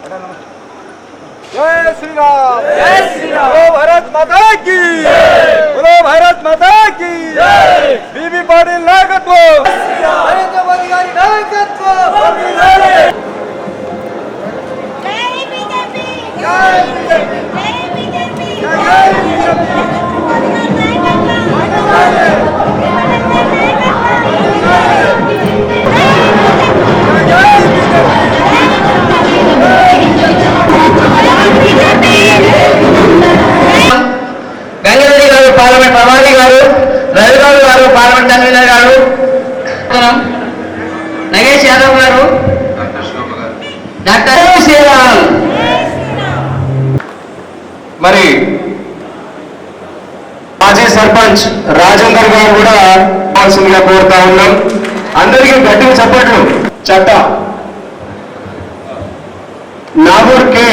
जय श्री राम, जय श्री राम। बोलो भारत माता की, बोलो भारत माता की। बीबी पाटिल नायकत्व, नरेंद्र मोदी गारी नायकत्व। जय बीजेपी, जय बीजेपी, जय बीजेपी, जय बीजेपी। గంగారెడ్డి గారు పార్లమెంట్ ప్రమాణి గారు, రవిరాజు గారు పార్లమెంట్ కన్వీనర్ గారు, నగేష్ యాదవ్ గారు, డాక్టర్ శ్రీరామ్. మరి మాజీ సర్పంచ్ రాజేందర్ గారు కూడా కావాల్సిందిగా కోరుతా ఉన్నాం. అందరికీ గట్టిగా చప్పట్లు. చట్ట నాగూర్ కే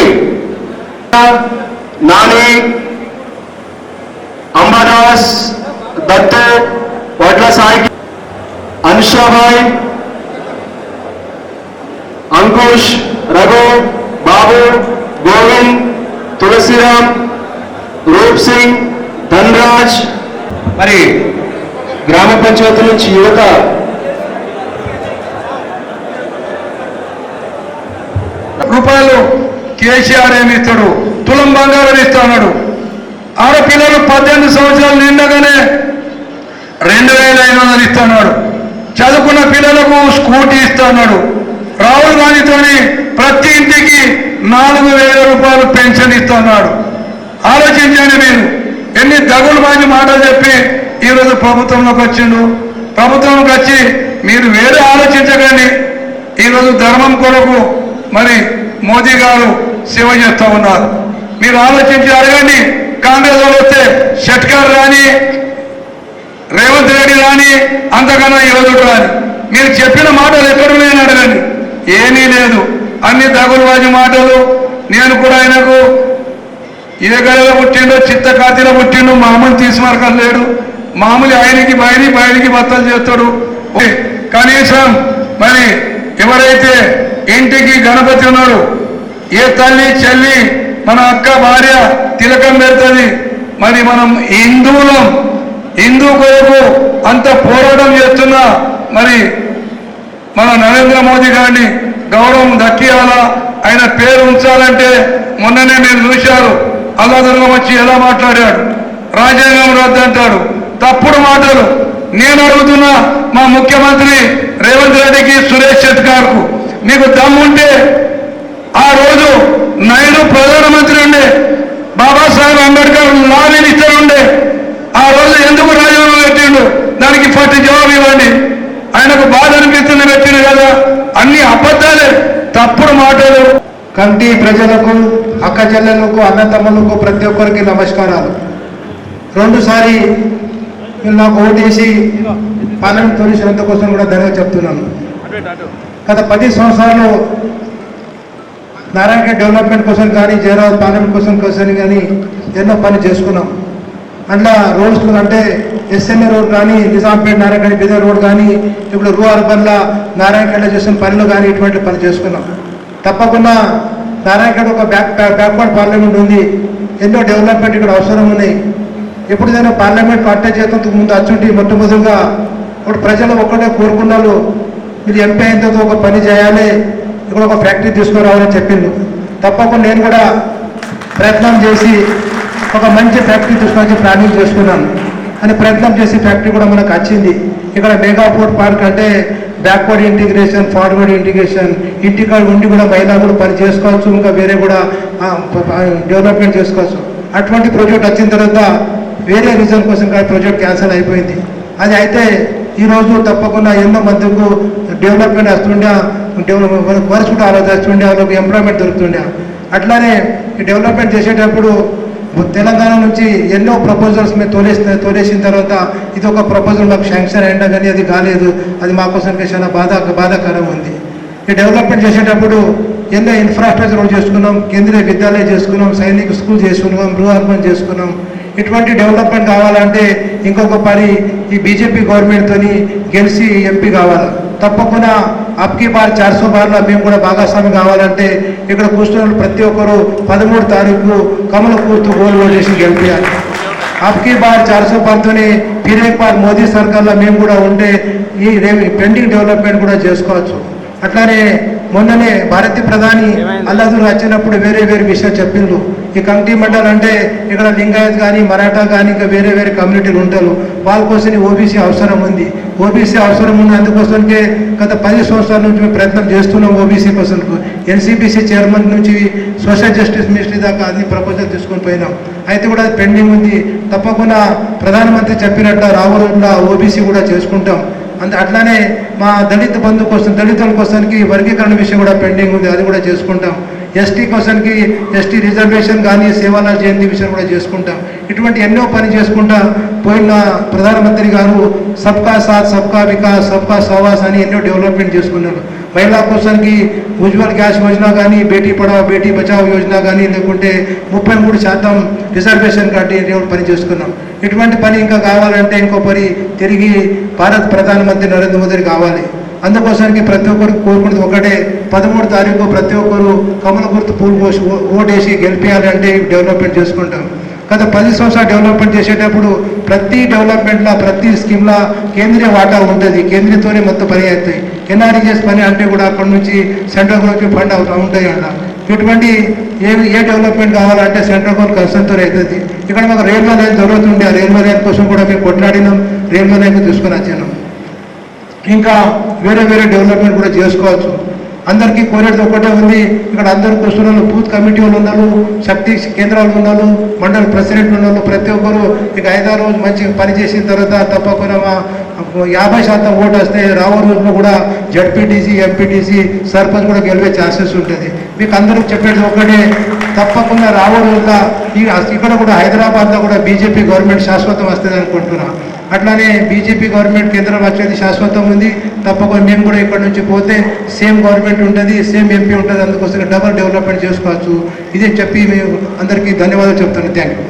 నాని, అంబాదాస్, దత్తు, వడ్ల సాయి, అనుషాభాయ్, అంకుష్, రఘు, బాబు, గోవింద్, తులసిరామ్, రూప్ సింగ్, ధనరాజ్. మరి గ్రామ పంచాయతీ నుంచి యువత రూపాయలు కేసీఆర్ ఏమి ఇస్తాడు, తులం బంగారం ఇస్తా అన్నాడు. ఆడపిల్లలు 18 సంవత్సరాలు నిండగానే 2500 ఇస్తున్నాడు. చదువుకున్న పిల్లలకు స్కూటీ ఇస్తున్నాడు. రాహుల్ గాంధీతోని ప్రతి ఇంటికి 4000 రూపాయలు పెన్షన్ ఇస్తున్నాడు. ఆలోచించండి మీరు, ఎన్ని దగులు బాజీ మాటలు చెప్పి ఈరోజు ప్రభుత్వంలోకి వచ్చిండు. ప్రభుత్వంలోకి వచ్చి మీరు వేరే ఆలోచించకండి. ఈరోజు ధర్మం కొరకు మరి మోదీ గారు సేవ చేస్తూ ఉన్నారు. మీరు ఆలోచించి అడగండి. కాంగ్రెస్ వాళ్ళు వస్తే షట్కర్ రాని, రేవంత్ రెడ్డి రాని, అంతకన్నా యోధుడు రాని, మీరు చెప్పిన మాటలు ఎక్కడున్నాయని అడగండి. ఏమీ లేదు, అన్ని దగులుబాజీ మాటలు. నేను కూడా ఆయనకు ఏ గదిలో పుట్టిండో, చిత్త ఖాతీలో పుట్టిండు, మామూలు తీసుమరకలేడు. మామూలు ఆయనకి బయటికి బత్తలు చేస్తాడు. కనీసం మరి ఎవరైతే ఇంటికి గణపతి ఉన్నాడు, ఏ తల్లి చెల్లి మన అక్క భార్య తిలకం పెడుతుంది. మరి మనం హిందువులం, హిందూ కొరకు అంత పోరాటం చేస్తున్నా మరి మన నరేంద్ర మోదీ గారిని గౌరవం దక్కియాలా, ఆయన పేరు ఉంచాలంటే మొన్ననే మీరు చూశారు అల్లాదుర్గం వచ్చి ఎలా మాట్లాడాడు. రాజ్యాంగం రద్దు అంటాడు, తప్పుడు మాటలు. నేను అడుగుతున్నా మా ముఖ్యమంత్రి రేవంత్ రెడ్డికి, సురేష్ షెట్కార్కు, మీకు దమ్ముంటే ఆ రోజు నాయుడు ప్రధానమంత్రి ఉండే, బాబాసాహెబ్ అంబేద్కర్ లా మినిస్టర్ ఉండే, ఆ రోజు ఎందుకు రాజీనామా పెట్టిండు? దానికి ఫస్ట్ జవాబు ఇవ్వండి. ఆయనకు బాధ అనిపిస్తుంది పెట్టిండు కదా. అన్ని అబద్ధాలే, తప్పుడు మాటలు. కమిటీ ప్రజలకు, అక్క చెల్లెలకు, అన్నతమ్ములకు ప్రతి ఒక్కరికి నమస్కారాలు. రెండుసారి మీరు నాకు ఓటేసి పార్లమెంట్ తోలిసినంత కోసం కూడా ధన్యవాదాలు చెప్తున్నాను. గత 10 సంవత్సరాలు నారాయణ డెవలప్మెంట్ కోసం కానీ, జయరాబాద్ పార్లమెంట్ కోసం కానీ ఎన్నో పని చేసుకున్నాం. అట్లా రోడ్స్ అంటే ఎస్ఎంఏ రోడ్ కానీ, నిజాంపేట నారాయణ బీదర్ రోడ్ కానీ, ఇప్పుడు రూ అర్బన్లా నారాయణఖేడ్లో చేసిన పనులు కానీ ఇటువంటి పని చేసుకున్నాం. తప్పకుండా నారాయణఖేడ్ ఒక బ్యాక్వర్డ్ పార్లమెంట్ ఉంది. ఎన్నో డెవలప్మెంట్ ఇక్కడ అవసరం ఉన్నాయి. ఎప్పుడైనా పార్లమెంట్ అటాచ్ చేసేందుకు ముందు అచ్చుంటి మొట్టమొదటిగా ఇప్పుడు ప్రజలు ఒక్కటే కోరుకున్నారు, మీరు ఎంపీ అయిన తర్వాత ఒక పని చేయాలి, ఇక్కడ ఒక ఫ్యాక్టరీ తీసుకురావాలని చెప్పిండు. తప్పకుండా నేను కూడా ప్రయత్నం చేసి ఒక మంచి ఫ్యాక్టరీ తీసుకొచ్చి ప్లానింగ్ చేసుకున్నాను. అని ప్రయత్నం చేసి ఫ్యాక్టరీ కూడా మనకు వచ్చింది. ఇక్కడ మెగా ఫుడ్ పార్క్ అంటే బ్యాక్వర్డ్ ఇంటిగ్రేషన్, ఫార్వర్డ్ ఇంటిగ్రేషన్, ఇంటికాడ ఉండి కూడా మహిళా కూడా పని చేసుకోవచ్చు, ఇంకా వేరే కూడా డెవలప్మెంట్ చేసుకోవచ్చు. అటువంటి ప్రాజెక్ట్ వచ్చిన తర్వాత వేరే రీజన్ కోసం ప్రాజెక్ట్ క్యాన్సిల్ అయిపోయింది. అది అయితే ఈరోజు తప్పకుండా ఎన్నో మందికి డెవలప్మెంట్ వస్తుండే, వర్క్స్ కూడా అలా వస్తుండే, వాళ్ళకి ఎంప్లాయ్మెంట్ దొరుకుతుండే. అట్లానే ఈ డెవలప్మెంట్ చేసేటప్పుడు తెలంగాణ నుంచి ఎన్నో ప్రపోజల్స్ మేము తోలేసిన తర్వాత ఇది ఒక ప్రపోజల్ మాకు శాంక్షన్ అయినా కానీ అది కాలేదు. అది మా కోసం చాలా బాధాకరం ఉంది. ఈ డెవలప్మెంట్ చేసేటప్పుడు ఎన్నో ఇన్ఫ్రాస్ట్రక్చర్ చేసుకున్నాం, కేంద్రీయ విద్యాలయం చేసుకున్నాం, సైనిక స్కూల్ చేసుకున్నాం, రూ అర్బన్ చేసుకున్నాం. ఇటువంటి డెవలప్మెంట్ కావాలంటే ఇంకొక పని ఈ బీజేపీ గవర్నమెంట్తో గెలిచి ఎంపీ కావాలి. తప్పకుండా అప్కి బార్ 400 బార్లో మేము కూడా భాగస్వామి కావాలంటే ఇక్కడ కూర్చున్న ప్రతి ఒక్కరు 13 తారీఖు కమల గుర్తు గోల్ ఓటేసి గెలిపించాలి. అప్కి బార్ 400 బార్తోనే ఫిర్ ఏక్ బార్ మోదీ సర్కార్లో మేము కూడా ఉంటే ఈ పెండింగ్ డెవలప్మెంట్ కూడా చేసుకోవచ్చు. అట్లానే మొన్ననే భారతీయ ప్రధాని అల్లదూరు వచ్చినప్పుడు వేరే వేరే విషయాలు చెప్పిండ్రు. ఈ కంకి మండల్ అంటే ఇక్కడ లింగాయత్ కానీ మరాఠా కానీ ఇంకా వేరే వేరే కమ్యూనిటీలు ఉంటారు. వాళ్ళ కోసం ఓబీసీ అవసరం ఉంది. ఓబీసీ అవసరం ఉంది, అందుకోసంకే గత 10 సంవత్సరాల నుంచి మేము ప్రయత్నం చేస్తున్నాం ఓబీసీ కోసం. ఎన్సీబీసీ చైర్మన్ నుంచి సోషల్ జస్టిస్ మినిస్ట్రీ దాకా అన్ని ప్రపోజల్ తీసుకొని పోయినాం. అయితే కూడా అది పెండింగ్ ఉంది. తప్పకుండా ప్రధానమంత్రి చెప్పినట్టు రాబోయేలా ఓబీసీ కూడా చేసుకుంటాం. అట్లానే మా దళిత బంధు కోసం దళితుల కోసానికి వర్గీకరణ విషయం కూడా పెండింగ్ ఉంది, అది కూడా చేసుకుంటాం. ఎస్టీ కోసానికి ఎస్టీ రిజర్వేషన్ కానీ సేవాల జయంతి విషయం కూడా చేసుకుంటాం. ఇటువంటి ఎన్నో పని చేసుకుంటా పోయిన ప్రధానమంత్రి గారు సబ్కా సాత్ సబ్కా వికాస్ సబ్కా సవాస్ అని ఎన్నో డెవలప్మెంట్ చేసుకున్నారు. మహిళా కోసానికి ఉజ్వల్ గ్యాస్ యోజన కానీ బేటీ పడావ్ బేటీ బచావ్ యోజన కానీ లేకుంటే 33% రిజర్వేషన్ కట్టి పని చేసుకున్నాం. ఇటువంటి పని ఇంకా కావాలంటే ఇంకో పని తిరిగి భారత ప్రధానమంత్రి నరేంద్ర మోదీ కావాలి. అందుకోసానికి ప్రతి ఒక్కరు కోరుకునేది ఒకటే, 13 తారీఖు ప్రతి ఒక్కరు కమల గుర్తు పూలు పోసి ఓటేసి గెలిపేయాలంటే డెవలప్మెంట్ చేసుకుంటాం. గత 10 సంవత్సరాలు డెవలప్మెంట్ చేసేటప్పుడు ప్రతి డెవలప్మెంట్లో ప్రతి స్కీమ్లో కేంద్రీయ వాటా ఉంటుంది. కేంద్రీయతోనే మొత్తం పని అవుతాయి. ఎన్ఆర్ఈఎస్ పని అంటే కూడా అక్కడ నుంచి సెంట్రల్ గవర్నమెంట్ ఫండ్ ఉంటాయి అన్న. ఇటువంటి ఏ డెవలప్మెంట్ కావాలంటే సెంట్రల్ గవర్నమెంట్ కన్సర్న్తో అవుతుంది. ఇక్కడ మాకు రైల్వే లైన్ జరుగుతుండే, ఆ రైల్వే లైన్ కోసం కూడా మేము కొట్లాడినాం, రైల్వే లైన్ తీసుకొని వచ్చాను. ఇంకా వేరే వేరే డెవలప్మెంట్ కూడా చేసుకోవచ్చు. అందరికీ కోరేది ఒకటే ఉంది, ఇక్కడ అందరూ కూర్చున్న బూత్ కమిటీ వాళ్ళు ఉన్నారు, శక్తి కేంద్రాలు ఉన్నారు, మండల ప్రెసిడెంట్ ఉన్నారు. ప్రతి ఒక్కరు ఇక 5-6 రోజు మంచిగా పనిచేసిన తర్వాత తప్పకుండా 50% ఓటు వస్తే రాబో రోజుల్లో కూడా జడ్పీటీసీ ఎంపీటీసీ సర్పంచ్ కూడా గెలిపే ఛాన్సెస్ ఉంటుంది. మీకు అందరికి చెప్పేది ఒకటే, తప్పకుండా రాబో రోజుల్లో ఇక్కడ కూడా హైదరాబాద్లో కూడా బీజేపీ గవర్నమెంట్ శాశ్వతం వస్తుంది అనుకుంటున్నా. అట్లానే బీజేపీ గవర్నమెంట్ కేంద్రం వచ్చేది శాశ్వతం ఉంది. తప్పకుండా మేము కూడా ఇక్కడ నుంచి పోతే సేమ్ గవర్నమెంట్ ఉంటుంది, సేమ్ ఎంపీ ఉంటుంది. అందుకోసం డబల్ డెవలప్మెంట్ చేసుకోవచ్చు. ఇదే చెప్పి మేము అందరికీ ధన్యవాదాలు చెప్తాను. Thank you.